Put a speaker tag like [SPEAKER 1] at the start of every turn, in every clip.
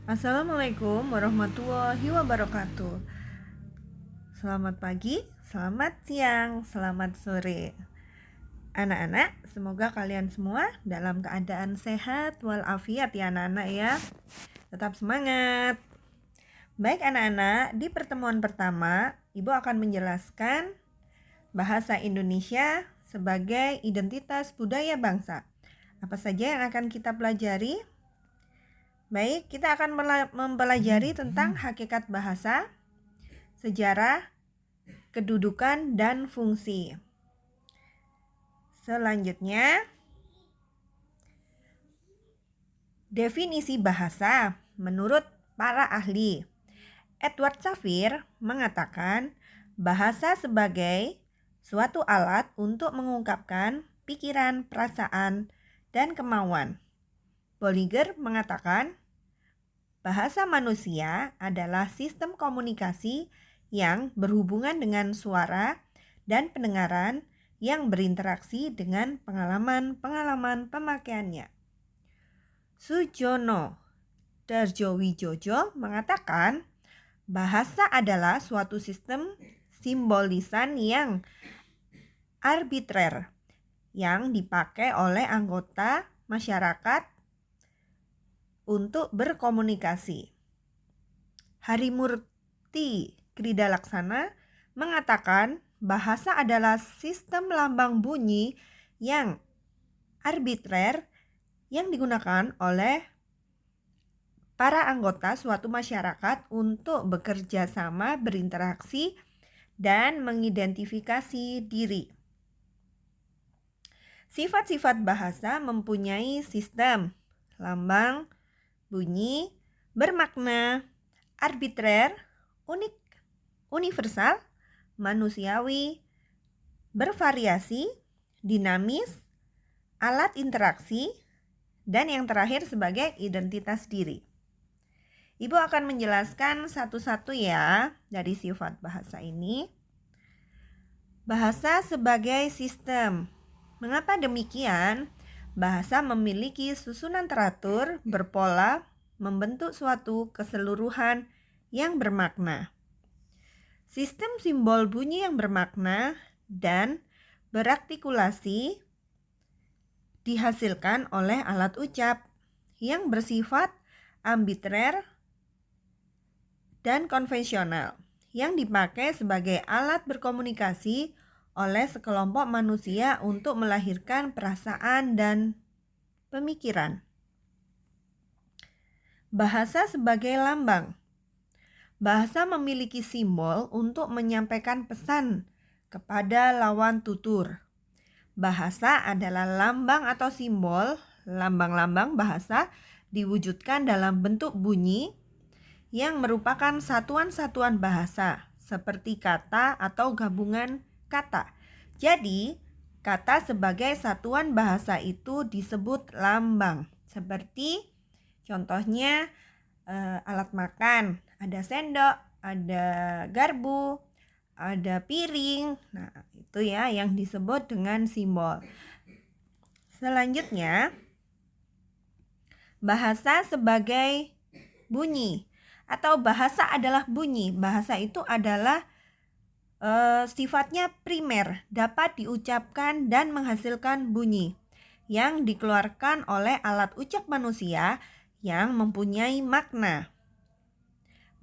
[SPEAKER 1] Assalamualaikum warahmatullahi wabarakatuh. Selamat pagi, selamat siang, selamat sore. Anak-anak, semoga kalian semua dalam keadaan sehat walafiat ya anak-anak ya. Tetap semangat. Baik anak-anak, di pertemuan pertama, Ibu akan menjelaskan bahasa Indonesia sebagai identitas budaya bangsa. Apa saja yang akan kita pelajari? Baik, kita akan mempelajari tentang hakikat bahasa, sejarah, kedudukan, dan fungsi. Selanjutnya, definisi bahasa menurut para ahli. Edward Safir mengatakan bahasa sebagai suatu alat untuk mengungkapkan pikiran, perasaan, dan kemauan. Bolliger mengatakan bahasa manusia adalah sistem komunikasi yang berhubungan dengan suara dan pendengaran yang berinteraksi dengan pengalaman-pengalaman pemakaiannya. Sujono Darjowijojo mengatakan bahasa adalah suatu sistem simbolisan yang arbitrer yang dipakai oleh anggota masyarakat untuk berkomunikasi. Harimurti Kridalaksana mengatakan bahasa adalah sistem lambang bunyi yang arbitrer yang digunakan oleh para anggota suatu masyarakat untuk bekerja sama, berinteraksi, dan mengidentifikasi diri. Sifat-sifat bahasa mempunyai sistem, lambang, bunyi, bermakna, arbitrer, unik, universal, manusiawi, bervariasi, dinamis, alat interaksi, dan yang terakhir sebagai identitas diri. Ibu akan menjelaskan satu-satu ya dari sifat bahasa ini. Bahasa sebagai sistem. Mengapa demikian? Bahasa memiliki susunan teratur, berpola, membentuk suatu keseluruhan yang bermakna. Sistem simbol bunyi yang bermakna dan berartikulasi dihasilkan oleh alat ucap yang bersifat arbitrer dan konvensional yang dipakai sebagai alat berkomunikasi oleh sekelompok manusia untuk melahirkan perasaan dan pemikiran. Bahasa sebagai lambang. Bahasa memiliki simbol untuk menyampaikan pesan kepada lawan tutur. Bahasa adalah lambang atau simbol. Lambang-lambang bahasa diwujudkan dalam bentuk bunyi yang merupakan satuan-satuan bahasa, seperti kata atau gabungan kata. Jadi, kata sebagai satuan bahasa itu disebut lambang. Seperti contohnya alat makan, ada sendok, ada garpu, ada piring. Nah, itu ya yang disebut dengan simbol. Selanjutnya, bahasa sebagai bunyi atau bahasa adalah bunyi. Bahasa itu adalah sifatnya primer, dapat diucapkan dan menghasilkan bunyi yang dikeluarkan oleh alat ucap manusia yang mempunyai makna.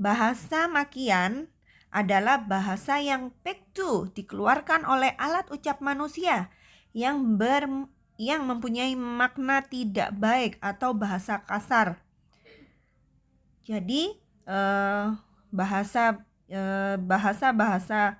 [SPEAKER 1] Bahasa makian adalah bahasa yang pektu dikeluarkan oleh alat ucap manusia yang mempunyai makna tidak baik atau bahasa kasar. Jadi bahasa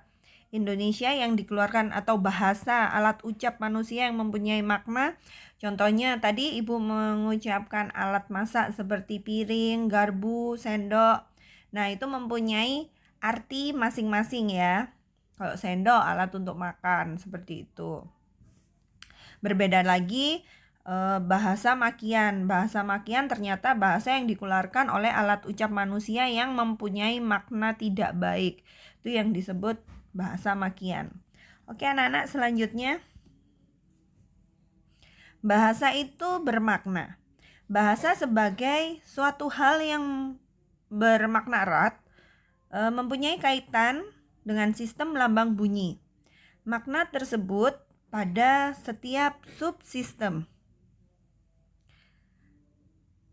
[SPEAKER 1] Indonesia yang dikeluarkan atau bahasa alat ucap manusia yang mempunyai makna. Contohnya tadi Ibu mengucapkan alat masak seperti piring, garpu, sendok. Nah, itu mempunyai arti masing-masing ya. Kalau sendok alat untuk makan seperti itu. Berbeda lagi bahasa makian. Bahasa makian ternyata bahasa yang dikeluarkan oleh alat ucap manusia yang mempunyai makna tidak baik. Itu yang disebut bahasa makian. Oke anak-anak, selanjutnya. Bahasa itu bermakna. Bahasa sebagai suatu hal yang bermakna erat, mempunyai kaitan dengan sistem lambang bunyi. Makna tersebut pada setiap subsistem.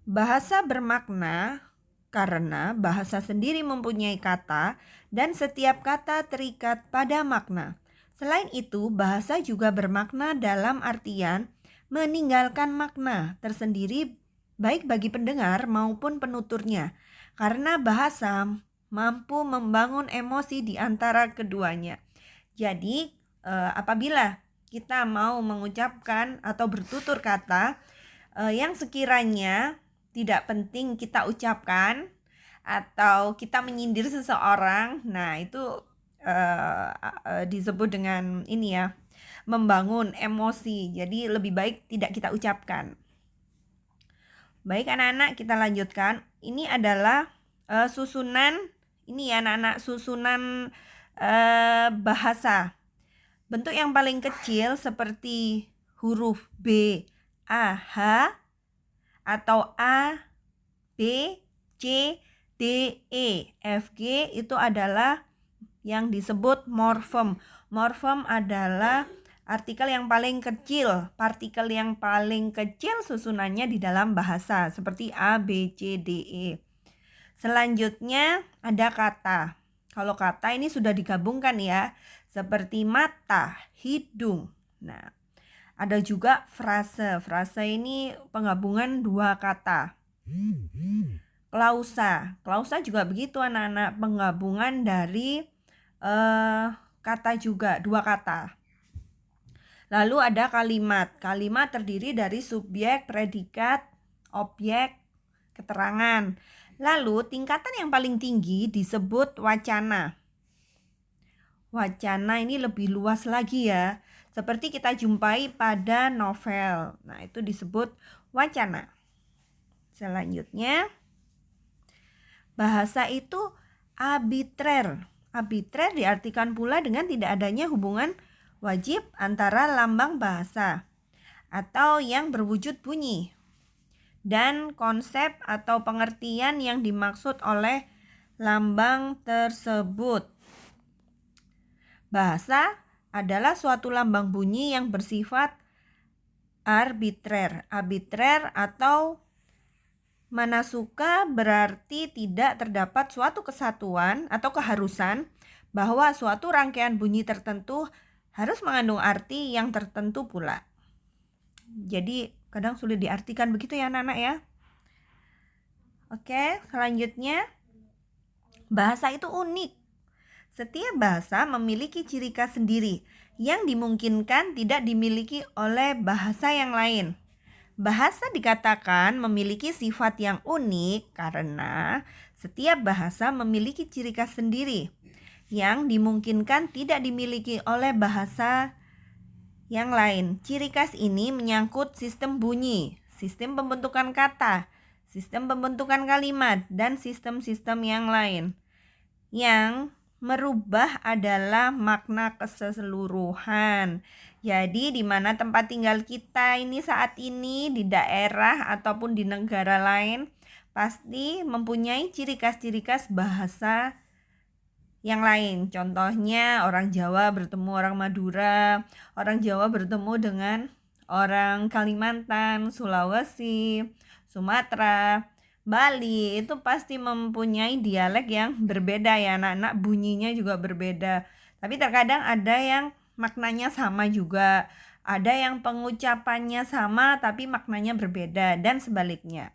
[SPEAKER 1] Bahasa bermakna karena bahasa sendiri mempunyai kata dan setiap kata terikat pada makna. Selain itu, bahasa juga bermakna dalam artian meninggalkan makna tersendiri baik bagi pendengar maupun penuturnya. Karena bahasa mampu membangun emosi di antara keduanya. Jadi, apabila kita mau mengucapkan atau bertutur kata yang sekiranya tidak penting kita ucapkan atau kita menyindir seseorang, nah itu disebut dengan ini ya, membangun emosi. Jadi lebih baik tidak kita ucapkan. Baik anak-anak, kita lanjutkan. Ini adalah susunan, ini ya anak-anak, susunan bahasa. Bentuk yang paling kecil seperti huruf B, A, H, atau A, B, C, D, E, F, G itu adalah yang disebut morfem. Morfem adalah artikel yang paling kecil, partikel yang paling kecil susunannya di dalam bahasa seperti A, B, C, D, E. Selanjutnya ada kata. Kalau kata ini sudah digabungkan ya, seperti mata, hidung. Nah, ada juga frase. Frase ini penggabungan dua kata. Klausa. Klausa juga begitu anak-anak, penggabungan dari kata juga, dua kata. Lalu ada kalimat. Kalimat terdiri dari subjek, predikat, objek, keterangan. Lalu tingkatan yang paling tinggi disebut wacana. Wacana ini lebih luas lagi ya. Seperti kita jumpai pada novel. Nah, itu disebut wacana. Selanjutnya, bahasa itu arbitrer. Arbitrer diartikan pula dengan tidak adanya hubungan wajib antara lambang bahasa atau yang berwujud bunyi dan konsep atau pengertian yang dimaksud oleh lambang tersebut. Bahasa adalah suatu lambang bunyi yang bersifat arbitrer. Arbitrer atau manasuka berarti tidak terdapat suatu kesatuan atau keharusan bahwa suatu rangkaian bunyi tertentu harus mengandung arti yang tertentu pula. Jadi kadang sulit diartikan begitu ya anak-anak ya. Oke, selanjutnya bahasa itu unik. Setiap bahasa memiliki ciri khas sendiri yang dimungkinkan tidak dimiliki oleh bahasa yang lain. Bahasa dikatakan memiliki sifat yang unik karena setiap bahasa memiliki ciri khas sendiri yang dimungkinkan tidak dimiliki oleh bahasa yang lain. Ciri khas ini menyangkut sistem bunyi, sistem pembentukan kata, sistem pembentukan kalimat, dan sistem-sistem yang lain. Yang merubah adalah makna keseluruhan. Jadi di mana tempat tinggal kita ini saat ini, di daerah ataupun di negara lain, pasti mempunyai ciri khas bahasa yang lain. Contohnya orang Jawa bertemu orang Madura, orang Jawa bertemu dengan orang Kalimantan, Sulawesi, Sumatera, Bali. Itu pasti mempunyai dialek yang berbeda ya anak-anak, bunyinya juga berbeda. Tapi terkadang ada yang maknanya sama juga, ada yang pengucapannya sama tapi maknanya berbeda dan sebaliknya.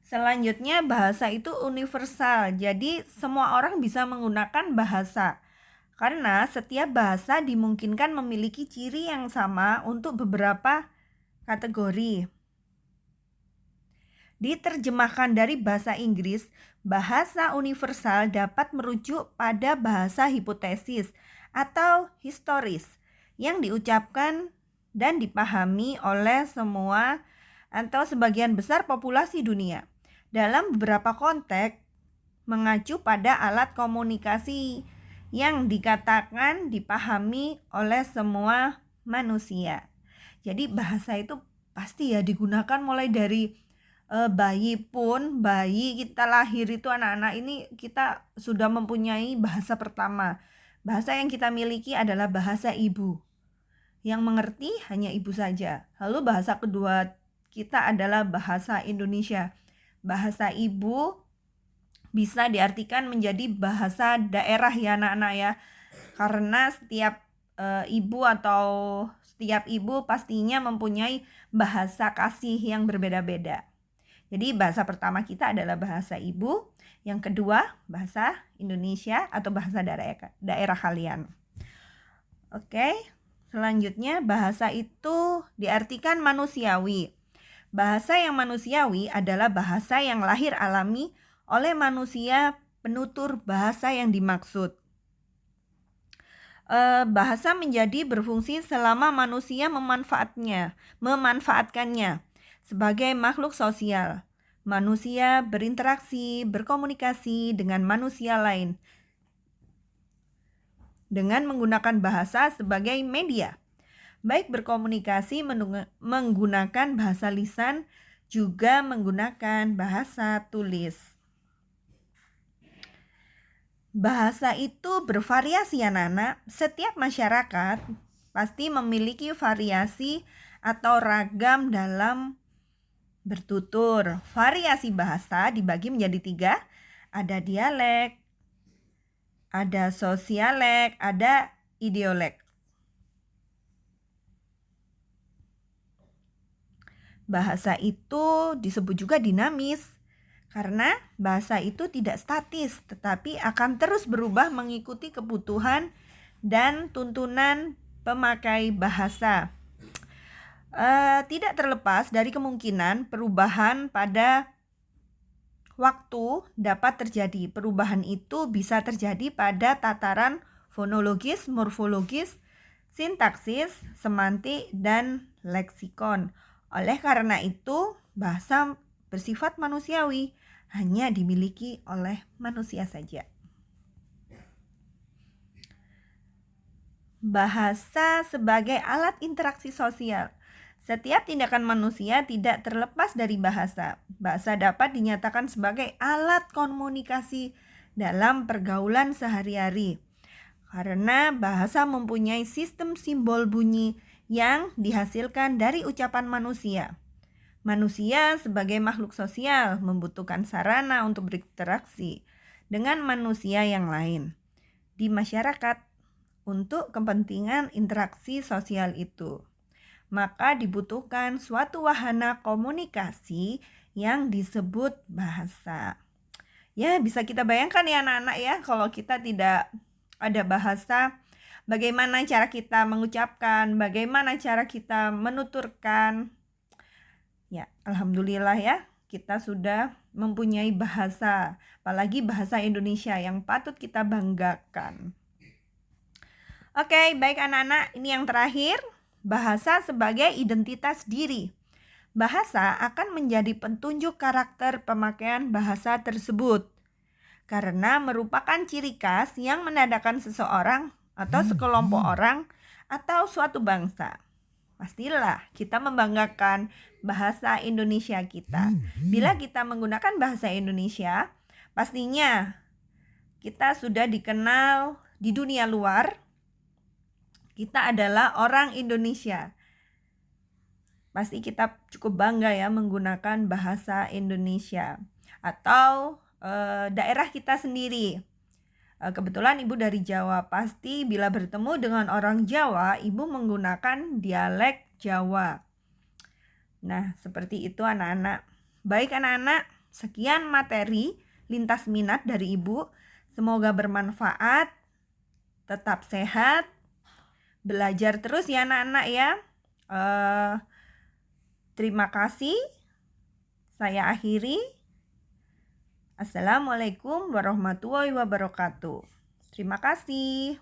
[SPEAKER 1] Selanjutnya bahasa itu universal, jadi semua orang bisa menggunakan bahasa. Karena setiap bahasa dimungkinkan memiliki ciri yang sama untuk beberapa kategori. Diterjemahkan dari bahasa Inggris, bahasa universal dapat merujuk pada bahasa hipotesis atau historis yang diucapkan dan dipahami oleh semua atau sebagian besar populasi dunia. Dalam beberapa konteks mengacu pada alat komunikasi yang dikatakan dipahami oleh semua manusia. Jadi bahasa itu pasti ya digunakan mulai dari bayi kita lahir itu, anak-anak ini kita sudah mempunyai bahasa pertama. Bahasa yang kita miliki adalah bahasa ibu. Yang mengerti hanya ibu saja. Lalu bahasa kedua kita adalah bahasa Indonesia. Bahasa ibu bisa diartikan menjadi bahasa daerah ya anak-anak ya. Karena setiap ibu atau setiap ibu pastinya mempunyai bahasa kasih yang berbeda-beda. Jadi bahasa pertama kita adalah bahasa ibu, yang kedua bahasa Indonesia atau bahasa daerah kalian. Oke, selanjutnya bahasa itu diartikan manusiawi. Bahasa yang manusiawi adalah bahasa yang lahir alami oleh manusia penutur bahasa yang dimaksud. Bahasa menjadi berfungsi selama manusia memanfaatkannya sebagai makhluk sosial. Manusia berinteraksi, berkomunikasi dengan manusia lain dengan menggunakan bahasa sebagai media. Baik berkomunikasi menggunakan bahasa lisan, juga menggunakan bahasa tulis. Bahasa itu bervariasi anak-anak. Setiap masyarakat pasti memiliki variasi atau ragam dalam bertutur. Variasi bahasa dibagi menjadi 3. Ada dialek, ada sosialek, ada idiolek. Bahasa itu disebut juga dinamis karena bahasa itu tidak statis, tetapi akan terus berubah mengikuti kebutuhan dan tuntunan pemakai bahasa. Tidak terlepas dari kemungkinan perubahan pada waktu dapat terjadi. Perubahan itu bisa terjadi pada tataran fonologis, morfologis, sintaksis, semantik, dan leksikon. Oleh karena itu, bahasa bersifat manusiawi, hanya dimiliki oleh manusia saja. Bahasa sebagai alat interaksi sosial. Setiap tindakan manusia tidak terlepas dari bahasa. Bahasa dapat dinyatakan sebagai alat komunikasi dalam pergaulan sehari-hari. Karena bahasa mempunyai sistem simbol bunyi yang dihasilkan dari ucapan manusia. Manusia sebagai makhluk sosial membutuhkan sarana untuk berinteraksi dengan manusia yang lain di masyarakat untuk kepentingan interaksi sosial itu. Maka dibutuhkan suatu wahana komunikasi yang disebut bahasa. Ya, bisa kita bayangkan ya anak-anak ya, kalau kita tidak ada bahasa, bagaimana cara kita mengucapkan, bagaimana cara kita menuturkan. Ya, alhamdulillah ya, kita sudah mempunyai bahasa, apalagi bahasa Indonesia yang patut kita banggakan. Oke, baik anak-anak, ini yang terakhir, bahasa sebagai identitas diri. Bahasa akan menjadi petunjuk karakter pemakaian bahasa tersebut, karena merupakan ciri khas yang menandakan seseorang atau sekelompok orang atau suatu bangsa. Pastilah kita membanggakan bahasa Indonesia kita. Bila kita menggunakan bahasa Indonesia, pastinya kita sudah dikenal di dunia luar. Kita adalah orang Indonesia. Pasti kita cukup bangga ya menggunakan bahasa Indonesia. Atau daerah kita sendiri. Kebetulan ibu dari Jawa, pasti bila bertemu dengan orang Jawa, ibu menggunakan dialek Jawa. Nah, seperti itu anak-anak. Baik anak-anak, sekian materi lintas minat dari ibu. Semoga bermanfaat, tetap sehat, belajar terus ya anak-anak ya. Terima kasih. Saya akhiri. Assalamualaikum warahmatullahi wabarakatuh. Terima kasih.